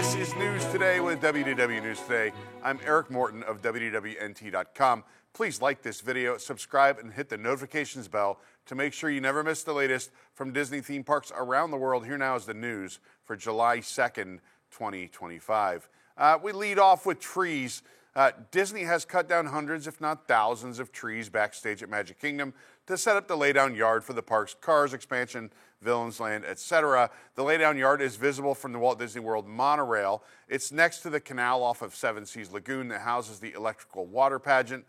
This is News Today with WDW News Today. I'm Eric Morton of WDWNT.com. Please like this video, subscribe, and hit the notifications bell to make sure you never miss the latest from Disney theme parks around the world. Here now is the news for July 2nd, 2025. We lead off with trees. Disney has cut down hundreds, if not thousands, of trees backstage at Magic Kingdom to set up the laydown yard for the park's Cars expansion, Villains Land, etc. The laydown yard is visible from the Walt Disney World monorail. It's next to the canal off of Seven Seas Lagoon that houses the electrical water pageant,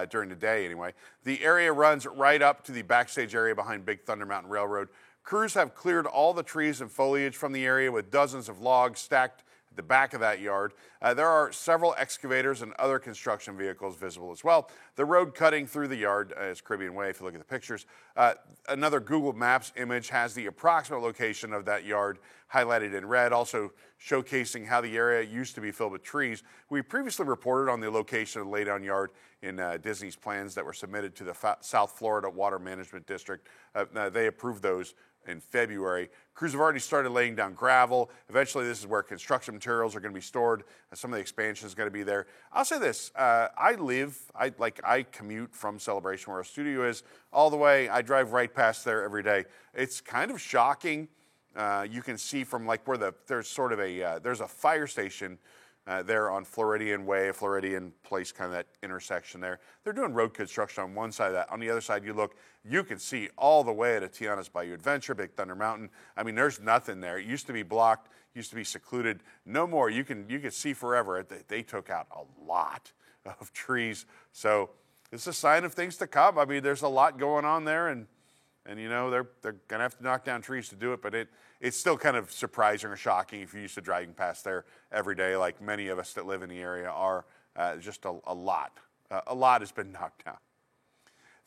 during the day anyway. The area runs right up to the backstage area behind Big Thunder Mountain Railroad. Crews have cleared all the trees and foliage from the area with dozens of logs stacked at the back of that yard. There are several excavators and other construction vehicles visible as well. The road cutting through the yard is Caribbean Way, if you look at the pictures. Another Google Maps image has the approximate location of that yard highlighted in red, also showcasing how the area used to be filled with trees. We previously reported on the location of the laydown yard in Disney's plans that were submitted to the South Florida Water Management District. They approved those in February. Crews have already started laying down gravel. Eventually, this is where construction materials are going to be stored. Some of the expansion is going to be there. I'll say this: I commute from Celebration, where our studio is, all the way. I drive right past there every day. It's kind of shocking. You can see from like where there's sort of there's a fire station there on Floridian Way, Floridian Place, kind of that intersection there. They're doing road construction on one side of that. On the other side, you can see all the way to Tiana's Bayou Adventure, Big Thunder Mountain. I mean, there's nothing there. It used to be blocked, used to be secluded. No more. You can see forever. They took out a lot of trees. So it's a sign of things to come. I mean, there's a lot going on there, and you know, they're going to have to knock down trees to do it, but it's still kind of surprising or shocking if you're used to driving past there every day, like many of us that live in the area are. Just a lot. A lot has been knocked down.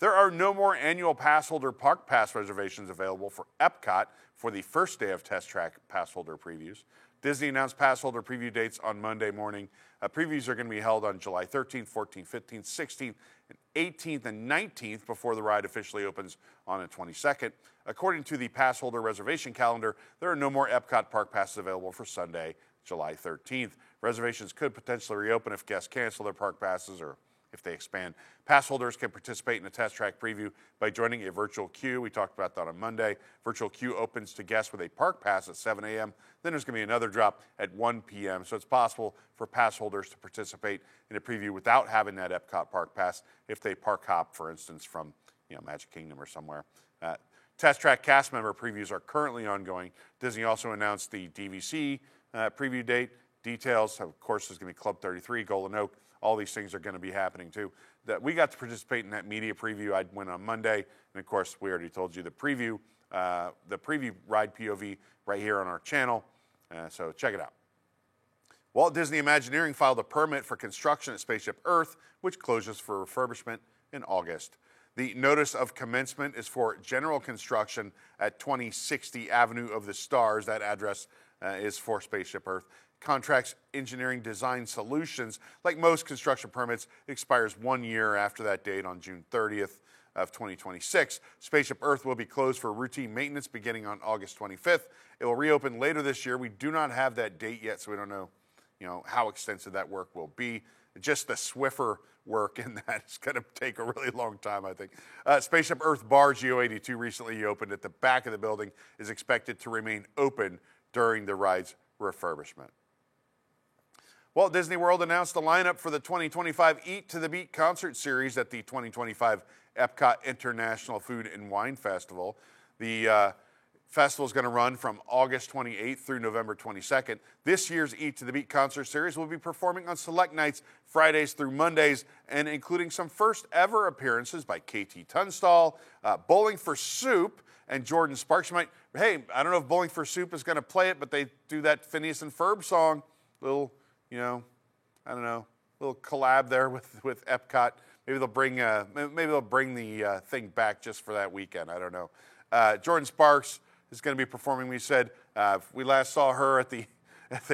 There are no more annual pass holder park pass reservations available for Epcot for the first day of Test Track pass holder previews. Disney announced pass holder preview dates on Monday morning. Previews are going to be held on July 13th, 14th, 15th, 16th, and 18th and 19th before the ride officially opens on the 22nd. According to the pass holder reservation calendar, there are no more Epcot park passes available for Sunday, July 13th. Reservations could potentially reopen if guests cancel their park passes or if they expand. Pass holders can participate in a Test Track preview by joining a virtual queue. We talked about that on Monday. Virtual queue opens to guests with a park pass at 7 a.m. Then there's going to be another drop at 1 p.m. So it's possible for pass holders to participate in a preview without having that Epcot park pass if they park hop, for instance, from Magic Kingdom or somewhere. Test Track cast member previews are currently ongoing. Disney also announced the DVC preview date. Details, of course, is going to be Club 33, Golden Oak. All these things are going to be happening too. We got to participate in that media preview. I went on Monday, and of course, we already told you the preview ride POV right here on our channel. So check it out. Walt Disney Imagineering filed a permit for construction at Spaceship Earth, which closes for refurbishment in August. The notice of commencement is for general construction at 2060 Avenue of the Stars. That address is for Spaceship Earth. Contracts Engineering Design Solutions, like most construction permits, expires 1 year after that date on June 30th of 2026. Spaceship Earth will be closed for routine maintenance beginning on August 25th. It will reopen later this year. We do not have that date yet, so we don't know, how extensive that work will be. Just the Swiffer work in that is going to take a really long time, I think. Spaceship Earth Bar GO82 recently opened at the back of the building, is expected to remain open during the ride's refurbishment. Walt Disney World announced the lineup for the 2025 Eat to the Beat concert series at the 2025 Epcot International Food and Wine Festival. The festival is going to run from August 28th through November 22nd. This year's Eat to the Beat concert series will be performing on select nights, Fridays through Mondays, and including some first ever appearances by KT Tunstall, Bowling for Soup, and Jordan Sparks. I don't know if Bowling for Soup is going to play it, but they do that Phineas and Ferb song, little collab there with Epcot. Maybe they'll bring the thing back just for that weekend. I don't know. Jordan Sparks is going to be performing. We said we last saw her at the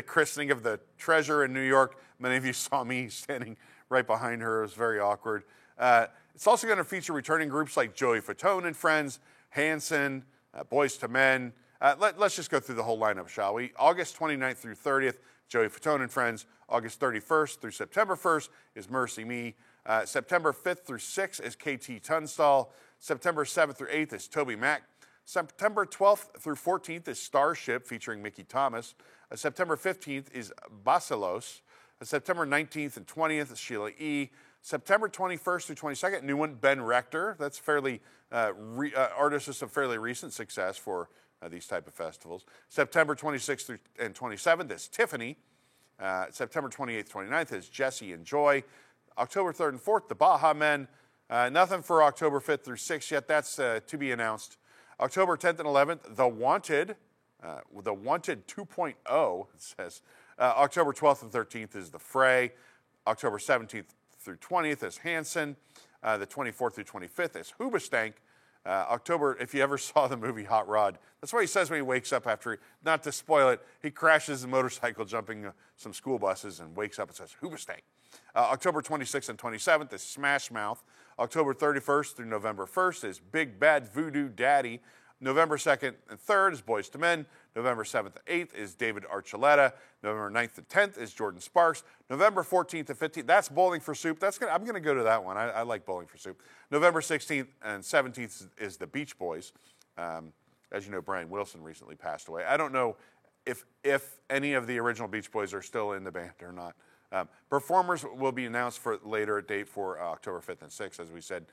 christening of the Treasure in New York. Many of you saw me standing right behind her. It was very awkward. It's also going to feature returning groups like Joey Fatone and Friends, Hanson, Boyz II Men, Let's just go through the whole lineup, shall we? August 29th through 30th, Joey Fatone and Friends. August 31st through September 1st is Mercy Me. September 5th through 6th is KT Tunstall. September 7th through 8th is Toby Mac. September 12th through 14th is Starship featuring Mickey Thomas. September 15th is Basilos. September 19th and 20th is Sheila E. September 21st through 22nd, new one, Ben Rector. That's fairly artists of fairly recent success for these type of festivals. September 26th through and 27th is Tiffany. September 28th, 29th is Jesse and Joy. October 3rd and 4th, the Baja Men. Nothing for October 5th through 6th yet. That's to be announced. October 10th and 11th, The Wanted 2.0, it says. October 12th and 13th is The Fray. October 17th through 20th is Hanson. The 24th through 25th is Hoobastank. October, if you ever saw the movie Hot Rod, that's what he says when he wakes up after, not to spoil it, he crashes a motorcycle jumping some school buses and wakes up and says, Hoobastank. October 26th and 27th is Smash Mouth. October 31st through November 1st is Big Bad Voodoo Daddy. November 2nd and 3rd is Boys to Men. November 7th and 8th is David Archuleta. November 9th and 10th is Jordan Sparks. November 14th and 15th, that's Bowling for Soup. I'm going to go to that one. I like Bowling for Soup. November 16th and 17th is the Beach Boys. As you know, Brian Wilson recently passed away. I don't know if any of the original Beach Boys are still in the band or not. Performers will be announced for later date for October 5th and 6th, as we said.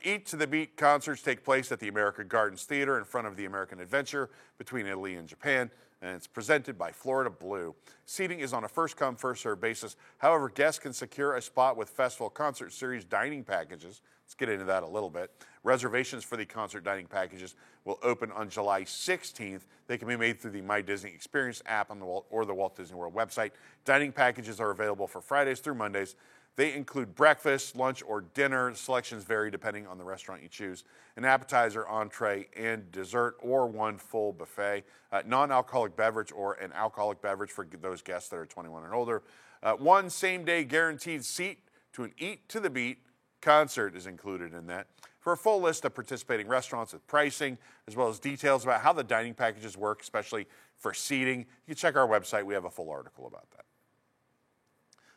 Eat to the Beat concerts take place at the American Gardens Theater in front of the American Adventure between Italy and Japan, and it's presented by Florida Blue. Seating is on a first-come, first-served basis. However, guests can secure a spot with Festival Concert Series dining packages. Let's get into that a little bit. Reservations for the concert dining packages will open on July 16th. They can be made through the My Disney Experience app on or the Walt Disney World website. Dining packages are available for Fridays through Mondays. They include breakfast, lunch, or dinner. Selections vary depending on the restaurant you choose. An appetizer, entree, and dessert, or one full buffet. Non-alcoholic beverage or an alcoholic beverage for those guests that are 21 and older. One same-day guaranteed seat to an Eat to the Beat concert is included in that. For a full list of participating restaurants with pricing, as well as details about how the dining packages work, especially for seating, you can check our website. We have a full article about that.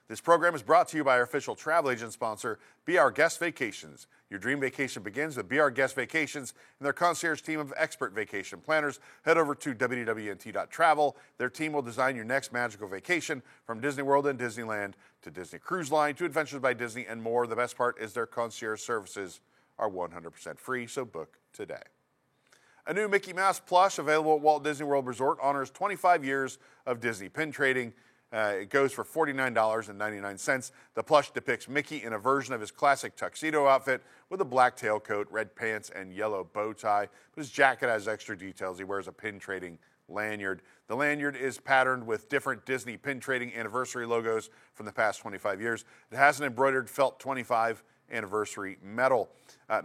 This program is brought to you by our official travel agent sponsor, Be Our Guest Vacations. Your dream vacation begins with Be Our Guest Vacations and their concierge team of expert vacation planners. Head over to www.nt.travel. Their team will design your next magical vacation, from Disney World and Disneyland to Disney Cruise Line to Adventures by Disney and more. The best part is their concierge services are 100% free, so book today. A new Mickey Mouse plush available at Walt Disney World Resort honors 25 years of Disney pin trading. It goes for $49.99. The plush depicts Mickey in a version of his classic tuxedo outfit with a black tailcoat, red pants, and yellow bow tie. But his jacket has extra details. He wears a pin trading lanyard. The lanyard is patterned with different Disney pin trading anniversary logos from the past 25 years. It has an embroidered felt 25 anniversary medal.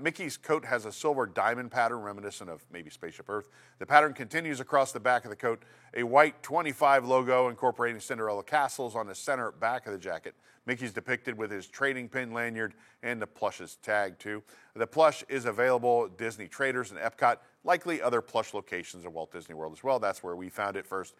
Mickey's coat has a silver diamond pattern reminiscent of maybe Spaceship Earth. The pattern continues across the back of the coat. A white 25 logo incorporating Cinderella castles on the center back of the jacket. Mickey's depicted with his trading pin lanyard and the plush's tag too. The plush is available at Disney Traders and Epcot, likely other plush locations at Walt Disney World as well. That's where we found it first.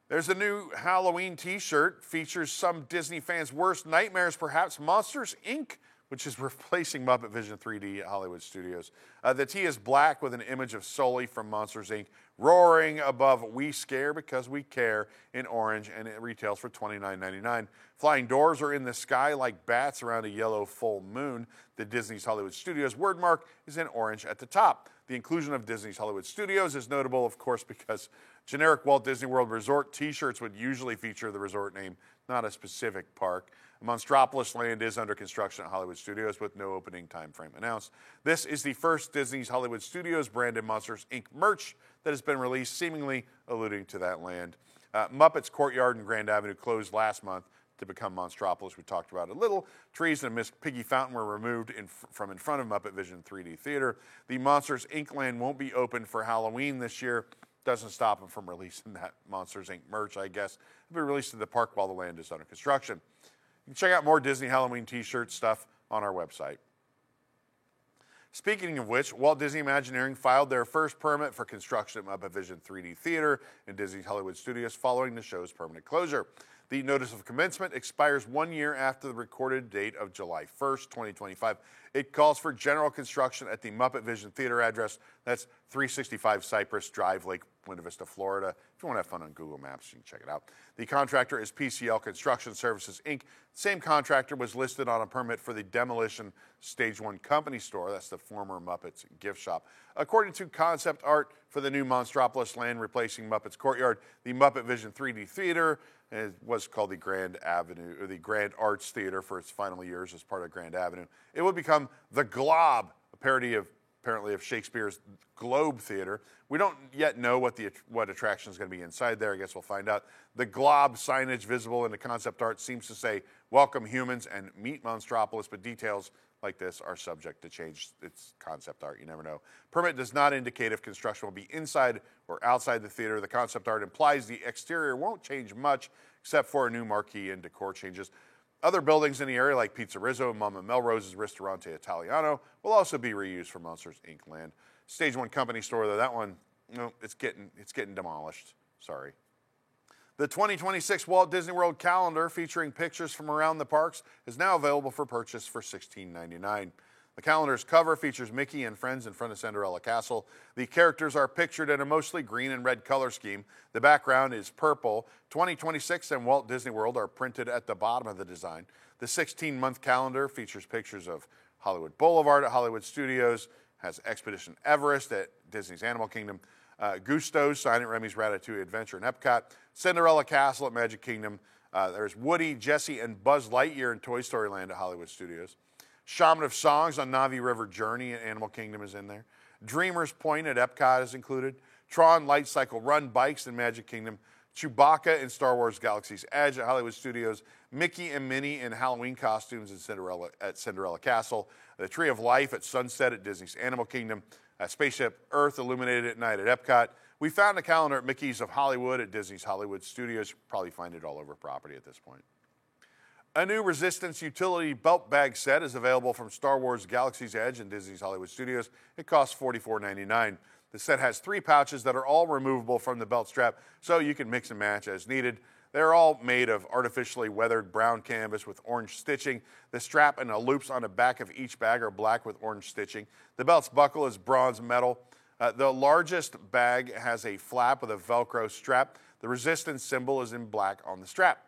There's a new Halloween t-shirt, features some Disney fans' worst nightmares, perhaps Monsters, Inc., which is replacing Muppet Vision 3D at Hollywood Studios. The tee is black with an image of Sully from Monsters, Inc. roaring above "We Scare Because We Care" in orange, and it retails for $29.99. Flying doors are in the sky like bats around a yellow full moon. The Disney's Hollywood Studios wordmark is in orange at the top. The inclusion of Disney's Hollywood Studios is notable, of course, because generic Walt Disney World Resort t-shirts would usually feature the resort name, not a specific park. Monstropolis Land is under construction at Hollywood Studios with no opening time frame announced. This is the first Disney's Hollywood Studios branded Monsters, Inc. merch that has been released, seemingly alluding to that land. Muppets Courtyard and Grand Avenue closed last month to become Monstropolis. We talked about it a little. Trees and a Miss Piggy fountain were removed from in front of Muppet Vision 3D Theater. The Monsters, Inc. land won't be open for Halloween this year. Doesn't stop them from releasing that Monsters, Inc. merch, I guess. It'll be released to the park while the land is under construction. You can check out more Disney Halloween t-shirt stuff on our website. Speaking of which, Walt Disney Imagineering filed their first permit for construction at Muppet Vision 3D Theater in Disney's Hollywood Studios following the show's permanent closure. The notice of commencement expires 1 year after the recorded date of July 1st, 2025. It calls for general construction at the Muppet Vision Theater address. That's 365 Cypress Drive, Lake Buena Vista, Florida. If you want to have fun on Google Maps, you can check it out. The contractor is PCL Construction Services, Inc. Same contractor was listed on a permit for the demolition Stage 1 Company Store. That's the former Muppets gift shop. According to concept art for the new Monstropolis land replacing Muppets Courtyard, the Muppet Vision 3D Theater was called the Grand Avenue, or the Grand Arts Theater for its final years as part of Grand Avenue. It would become the Glob, a parody of apparently of Shakespeare's Globe Theater. We don't yet know what attraction is going to be inside there. I guess we'll find out. The Glob signage visible in the concept art seems to say, "Welcome humans" and "Meet Monstropolis," but details like this are subject to change. It's concept art, you never know. Permit does not indicate if construction will be inside or outside the theater. The concept art implies the exterior won't change much except for a new marquee and decor changes. Other buildings in the area like Pizza Rizzo and Mama Melrose's Ristorante Italiano will also be reused for Monsters, Inc. land. Stage 1 Company Store, though, that one, no, it's getting demolished. Sorry. The 2026 Walt Disney World calendar featuring pictures from around the parks is now available for purchase for $16.99. The calendar's cover features Mickey and friends in front of Cinderella Castle. The characters are pictured in a mostly green and red color scheme. The background is purple. 2026 and Walt Disney World are printed at the bottom of the design. The 16-month calendar features pictures of Hollywood Boulevard at Hollywood Studios, has Expedition Everest at Disney's Animal Kingdom, Gusto's Silent Remy's Ratatouille Adventure in Epcot, Cinderella Castle at Magic Kingdom. There's Woody, Jesse, and Buzz Lightyear in Toy Story Land at Hollywood Studios. Shaman of Songs on Navi River Journey at Animal Kingdom is in there. Dreamer's Point at Epcot is included. Tron Light Cycle Run Bikes in Magic Kingdom. Chewbacca in Star Wars Galaxy's Edge at Hollywood Studios. Mickey and Minnie in Halloween costumes at Cinderella Castle. The Tree of Life at Sunset at Disney's Animal Kingdom. Spaceship Earth illuminated at night at Epcot. We found a calendar at Mickey's of Hollywood at Disney's Hollywood Studios. You probably find it all over property at this point. A new Resistance utility belt bag set is available from Star Wars Galaxy's Edge and Disney's Hollywood Studios. It costs $44.99. The set has 3 pouches that are all removable from the belt strap, so you can mix and match as needed. They're all made of artificially weathered brown canvas with orange stitching. The strap and the loops on the back of each bag are black with orange stitching. The belt's buckle is bronze metal. The largest bag has a flap with a Velcro strap. The Resistance symbol is in black on the strap.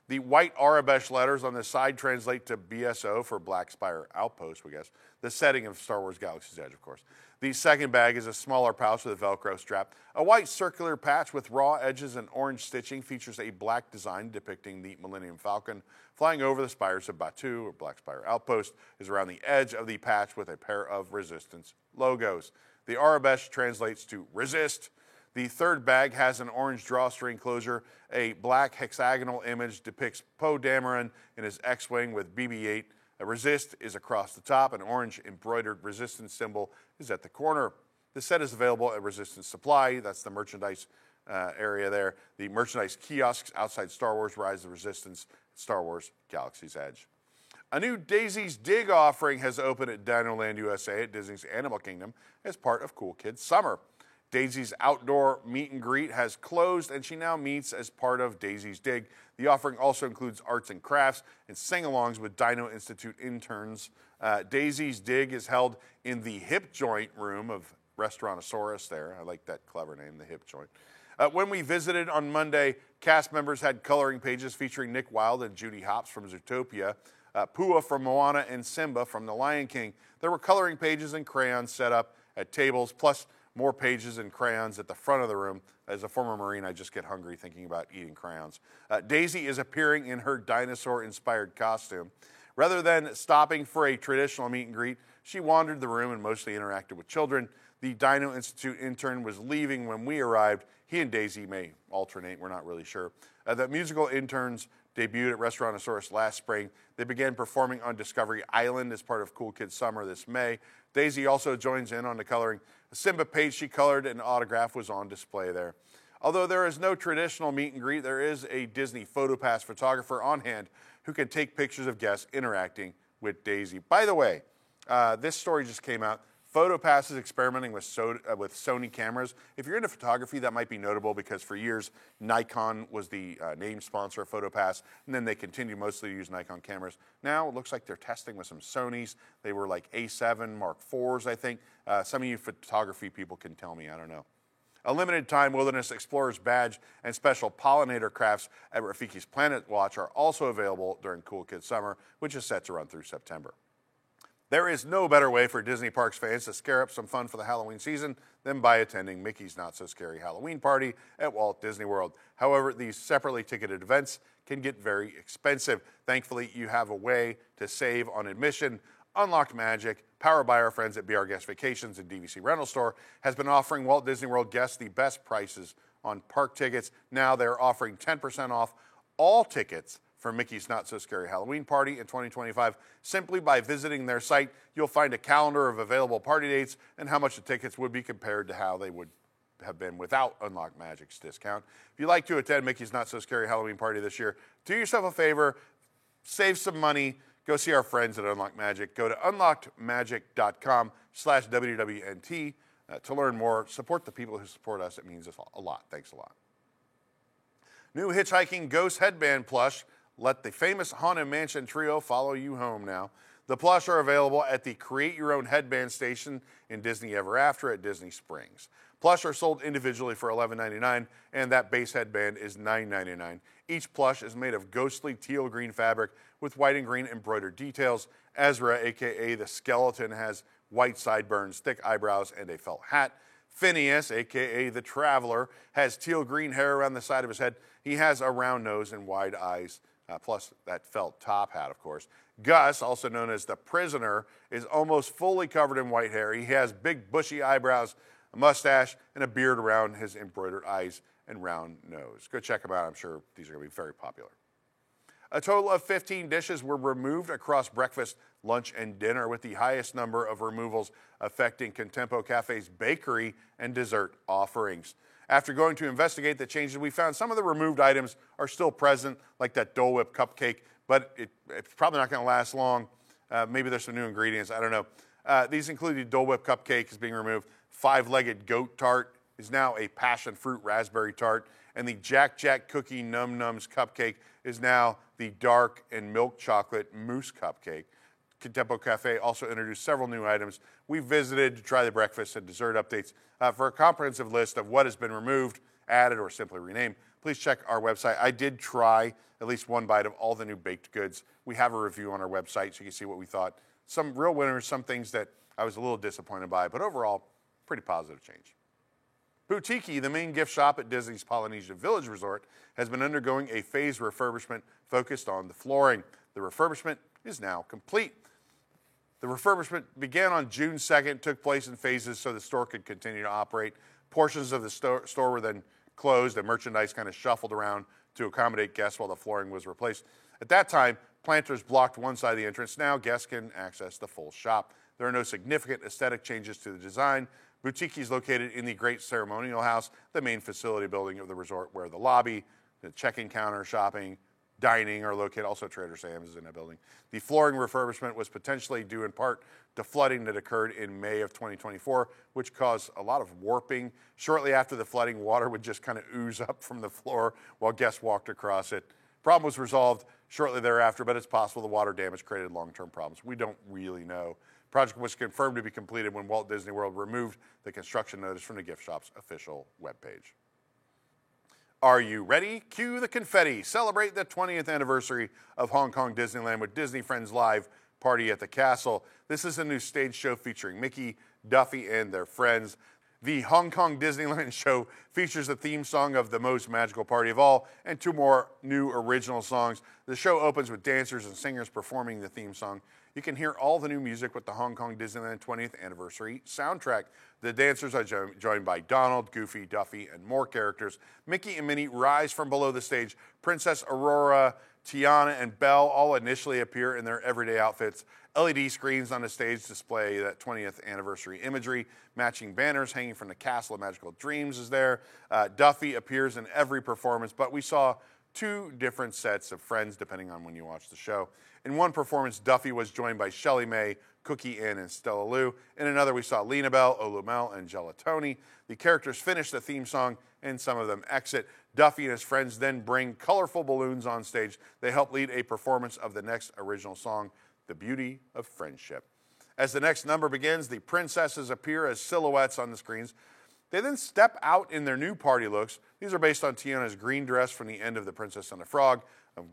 The white Arabesh letters on the side translate to BSO for Black Spire Outpost, we guess. The setting of Star Wars Galaxy's Edge, of course. The second bag is a smaller pouch with a Velcro strap. A white circular patch with raw edges and orange stitching features a black design depicting the Millennium Falcon flying over the spires of Batuu, or Black Spire Outpost, is around the edge of the patch with a pair of Resistance logos. The Arabesh translates to resist. The third bag has an orange drawstring closure. A black hexagonal image depicts Poe Dameron in his X-Wing with BB-8. A resist is across the top. An orange embroidered Resistance symbol is at the corner. The set is available at Resistance Supply. That's the merchandise area there. The merchandise kiosks outside Star Wars Rise of Resistance, Star Wars Galaxy's Edge. A new Daisy's Dig offering has opened at Dinoland USA at Disney's Animal Kingdom as part of Cool Kids Summer. Daisy's outdoor meet and greet has closed, and she now meets as part of Daisy's Dig. The offering also includes arts and crafts and sing-alongs with Dino Institute interns. Daisy's Dig is held in the Hip Joint room of Restaurantosaurus there. I like that clever name, the Hip Joint. When we visited on Monday, cast members had coloring pages featuring Nick Wilde and Judy Hopps from Zootopia, Pua from Moana, and Simba from The Lion King. There were coloring pages and crayons set up at tables, plus more pages and crayons at the front of the room. As a former Marine, I just get hungry thinking about eating crayons. Daisy is appearing in her dinosaur-inspired costume. Rather than stopping for a traditional meet and greet, she wandered the room and mostly interacted with children. The Dino Institute intern was leaving when we arrived. He and Daisy may alternate, we're not really sure. The musical interns debuted at Restaurantosaurus last spring. They began performing on Discovery Island as part of Cool Kids Summer this May. Daisy also joins in on the coloring. A Simba page she colored and autograph was on display there. Although there is no traditional meet and greet, there is a Disney PhotoPass photographer on hand who can take pictures of guests interacting with Daisy. By the way, This story just came out. PhotoPass is experimenting with Sony cameras. If you're into photography, that might be notable because for years, Nikon was the name sponsor of PhotoPass, and then they continued mostly to use Nikon cameras. Now it looks like they're testing with some Sonys. They were like A7 Mark IVs, I think. Some of you photography people can tell me, I don't know. A limited time Wilderness Explorers badge and special pollinator crafts at Rafiki's Planet Watch are also available during Cool Kids Summer, which is set to run through September. There is no better way for Disney Parks fans to scare up some fun for the Halloween season than by attending Mickey's Not So Scary Halloween Party at Walt Disney World. However, these separately ticketed events can get very expensive. Thankfully, you have a way to save on admission. Unlocked Magic, powered by our friends at Be Our Guest Vacations and DVC Rental Store, has been offering Walt Disney World guests the best prices on park tickets. Now they're offering 10% off all tickets for Mickey's Not So Scary Halloween Party in 2025. Simply by visiting their site, you'll find a calendar of available party dates and how much the tickets would be compared to how they would have been without Unlocked Magic's discount. If you'd like to attend Mickey's Not So Scary Halloween Party this year, do yourself a favor, save some money, go see our friends at Unlocked Magic. Go to unlockedmagic.com/WWNT to learn more. Support the people who support us. It means a lot. Thanks a lot. New Hitchhiking Ghost Headband plush. Let the famous Haunted Mansion trio follow you home now. The plush are available at the Create Your Own Headband station in Disney Ever After at Disney Springs. Plush are sold individually for $11.99, and that base headband is $9.99. Each plush is made of ghostly teal green fabric with white and green embroidered details. Ezra, aka the skeleton, has white sideburns, thick eyebrows, and a felt hat. Phineas, aka the Traveler, has teal green hair around the side of his head. He has a round nose and wide eyes, plus that felt top hat, of course. Gus, also known as the Prisoner, is almost fully covered in white hair. He has big bushy eyebrows, a mustache, and a beard around his embroidered eyes and round nose. Go check them out. I'm sure these are going to be very popular. A total of 15 dishes were removed across breakfast, lunch, and dinner, with the highest number of removals affecting Contempo Cafe's bakery and dessert offerings. After going to investigate the changes, we found some of the removed items are still present, like that Dole Whip cupcake, but it's probably not going to last long. Maybe there's some new ingredients. I don't know. These include the Dole Whip cupcake is being removed. Five-legged goat tart is now a passion fruit raspberry tart, and the Jack Jack cookie Num Nums cupcake is now the dark and milk chocolate mousse cupcake. Contempo Cafe also introduced several new items. We visited to try the breakfast and dessert updates. For a comprehensive list of what has been removed, added, or simply renamed, please check our website. I did try at least one bite of all the new baked goods. We have a review on our website so you can see what we thought. Some real winners, some things that I was a little disappointed by, but overall, pretty positive change. Boutiki, the main gift shop at Disney's Polynesian Village Resort, has been undergoing a phased refurbishment focused on the flooring. The refurbishment is now complete. The refurbishment began on June 2nd, took place in phases so the store could continue to operate. Portions of the store were then closed and merchandise kind of shuffled around to accommodate guests while the flooring was replaced. At that time, planters blocked one side of the entrance. Now guests can access the full shop. There are no significant aesthetic changes to the design. Boutiki is located in the Great Ceremonial House, the main facility building of the resort, where the lobby, the check-in counter, shopping, dining are located. Also, Trader Sam's is in that building. The flooring refurbishment was potentially due in part to flooding that occurred in May of 2024, which caused a lot of warping. Shortly after the flooding, water would just kind of ooze up from the floor while guests walked across it. Problem was resolved shortly thereafter, but it's possible the water damage created long-term problems. We don't really know. Project was confirmed to be completed when Walt Disney World removed the construction notice from the gift shop's official webpage. Are you ready? Cue the confetti. Celebrate the 20th anniversary of Hong Kong Disneyland with Disney Friends Live Party at the Castle. This is a new stage show featuring Mickey, Duffy, and their friends. The Hong Kong Disneyland show features the theme song of The Most Magical Party of All and two more new original songs. The show opens with dancers and singers performing the theme song. You can hear all the new music with the Hong Kong Disneyland 20th Anniversary soundtrack. The dancers are joined by Donald, Goofy, Duffy, and more characters. Mickey and Minnie rise from below the stage. Princess Aurora, Tiana, and Belle all initially appear in their everyday outfits. LED screens on the stage display that 20th anniversary imagery. Matching banners hanging from the Castle of Magical Dreams is there. Duffy appears in every performance, but we saw two different sets of friends, depending on when you watch the show. In one performance, Duffy was joined by Shelley May, Cookie Ann, and Stella Lou. In another, we saw Lena Bell, Olu Mel, and Gelatoni. The characters finish the theme song, and some of them exit. Duffy and his friends then bring colorful balloons on stage. They help lead a performance of the next original song, The Beauty of Friendship. As the next number begins, the princesses appear as silhouettes on the screens. They then step out in their new party looks. These are based on Tiana's green dress from the end of The Princess and the Frog,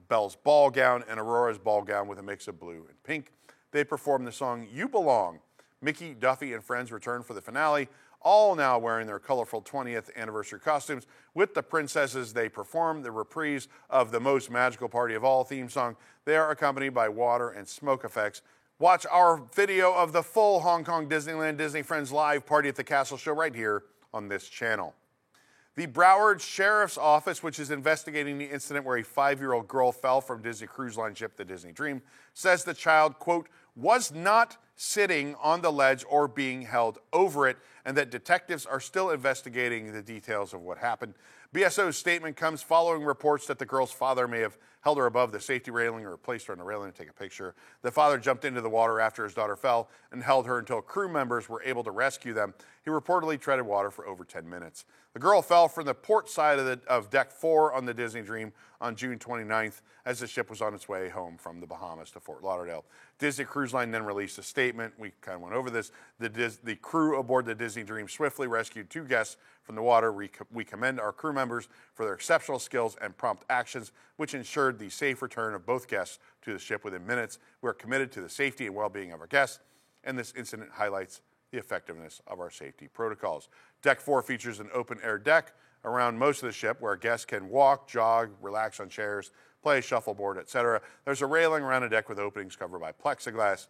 Belle's ball gown, and Aurora's ball gown with a mix of blue and pink. They perform the song You Belong. Mickey, Duffy, and friends return for the finale, all now wearing their colorful 20th anniversary costumes. With the princesses, they perform the reprise of the most magical party of all theme song. They are accompanied by water and smoke effects. Watch our video of the full Hong Kong Disneyland Disney Friends Live Party at the Castle show right here on this channel. The Broward Sheriff's Office, which is investigating the incident where a 5-year-old girl fell from Disney Cruise Line ship, the Disney Dream, says the child, quote, was not sitting on the ledge or being held over it, and that detectives are still investigating the details of what happened. BSO's statement comes following reports that the girl's father may have held her above the safety railing or placed her on the railing to take a picture. The father jumped into the water after his daughter fell and held her until crew members were able to rescue them. He reportedly treaded water for over 10 minutes. The girl fell from the port side of Deck 4 on the Disney Dream on June 29th as the ship was on its way home from the Bahamas to Fort Lauderdale. Disney Cruise Line then released a statement. We kind of went over this. The crew aboard the Disney Dream swiftly rescued 2 guests from the water. We commend our crew members for their exceptional skills and prompt actions, which ensured the safe return of both guests to the ship within minutes. We're committed to the safety and well-being of our guests, and this incident highlights the effectiveness of our safety protocols. Deck 4 features an open-air deck around most of the ship where guests can walk, jog, relax on chairs, play shuffleboard, etc. There's a railing around the deck with openings covered by plexiglass.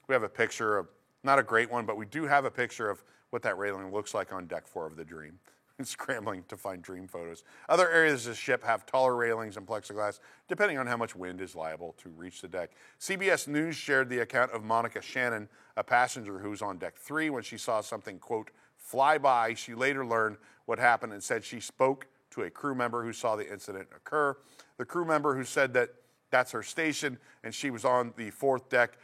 We have a picture of, not a great one, but we do have a picture of what that railing looks like on Deck 4 of the Dream. Scrambling to find Dream photos. Other areas of the ship have taller railings and plexiglass, depending on how much wind is liable to reach the deck. CBS News shared the account of Monica Shannon, a passenger who was on Deck 3 when she saw something, quote, fly by. She later learned what happened and said she spoke to a crew member who saw the incident occur. The crew member who said that that's her station and she was on the 4th deck,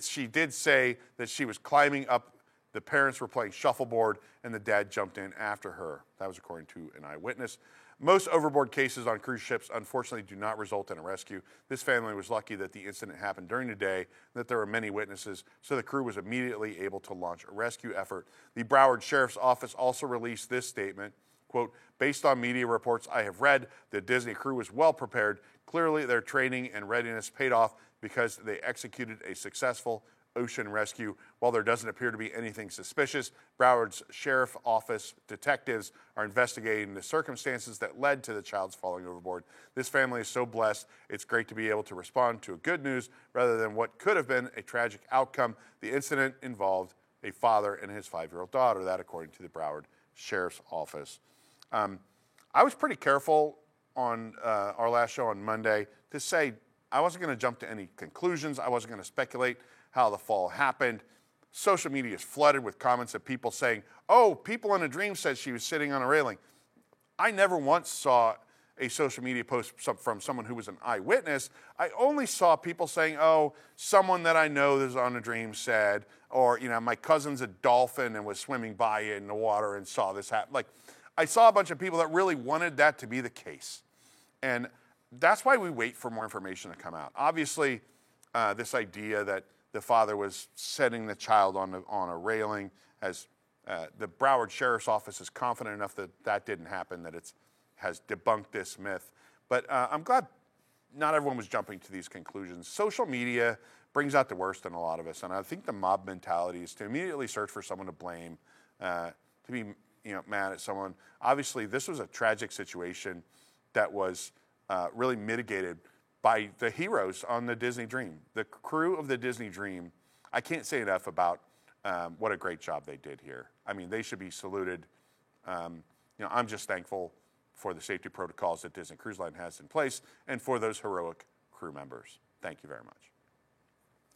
she did say that she was climbing up. The parents were playing shuffleboard, and the dad jumped in after her. That was according to an eyewitness. Most overboard cases on cruise ships, unfortunately, do not result in a rescue. This family was lucky that the incident happened during the day, and that there were many witnesses, so the crew was immediately able to launch a rescue effort. The Broward Sheriff's Office also released this statement, quote, based on media reports I have read, the Disney crew was well prepared. Clearly, their training and readiness paid off because they executed a successful ocean rescue. While there doesn't appear to be anything suspicious, Broward's Sheriff Office detectives are investigating the circumstances that led to the child's falling overboard. This family is so blessed. It's great to be able to respond to good news rather than what could have been a tragic outcome. The incident involved a father and his 5-year-old daughter, that according to the Broward Sheriff's Office. I was pretty careful on our last show on Monday to say I wasn't going to jump to any conclusions. I wasn't going to speculate how the fall happened. Social media is flooded with comments of people saying, oh, people in a dream said she was sitting on a railing. I never once saw a social media post from someone who was an eyewitness. I only saw people saying, oh, someone that I know that's on a dream said, or, you know, my cousin's a dolphin and was swimming by in the water and saw this happen. Like, I saw a bunch of people that really wanted that to be the case. And that's why we wait for more information to come out. Obviously, this idea that the father was setting the child on a railing, as the Broward Sheriff's Office is confident enough that that didn't happen, that it has debunked this myth. But I'm glad not everyone was jumping to these conclusions. Social media brings out the worst in a lot of us, and I think the mob mentality is to immediately search for someone to blame, to be mad at someone. Obviously, this was a tragic situation that was really mitigated by the heroes on the Disney Dream. The crew of the Disney Dream, I can't say enough about what a great job they did here. I mean, they should be saluted. I'm just thankful for the safety protocols that Disney Cruise Line has in place and for those heroic crew members. Thank you very much.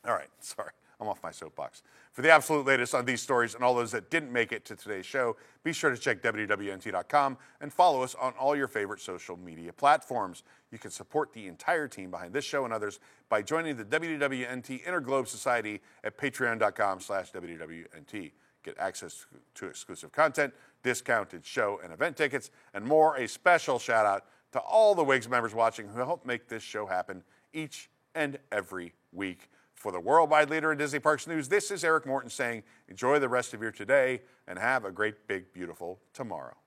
All right, sorry. I'm off my soapbox. For the absolute latest on these stories and all those that didn't make it to today's show, be sure to check WDWNT.com and follow us on all your favorite social media platforms. You can support the entire team behind this show and others by joining the WDWNT Interglobe Society at patreon.com/WDWNT. Get access to exclusive content, discounted show and event tickets, and more. A special shout out to all the WIGS members watching who help make this show happen each and every week. For the worldwide leader in Disney Parks news, this is Eric Morton saying enjoy the rest of your today and have a great, big, beautiful tomorrow.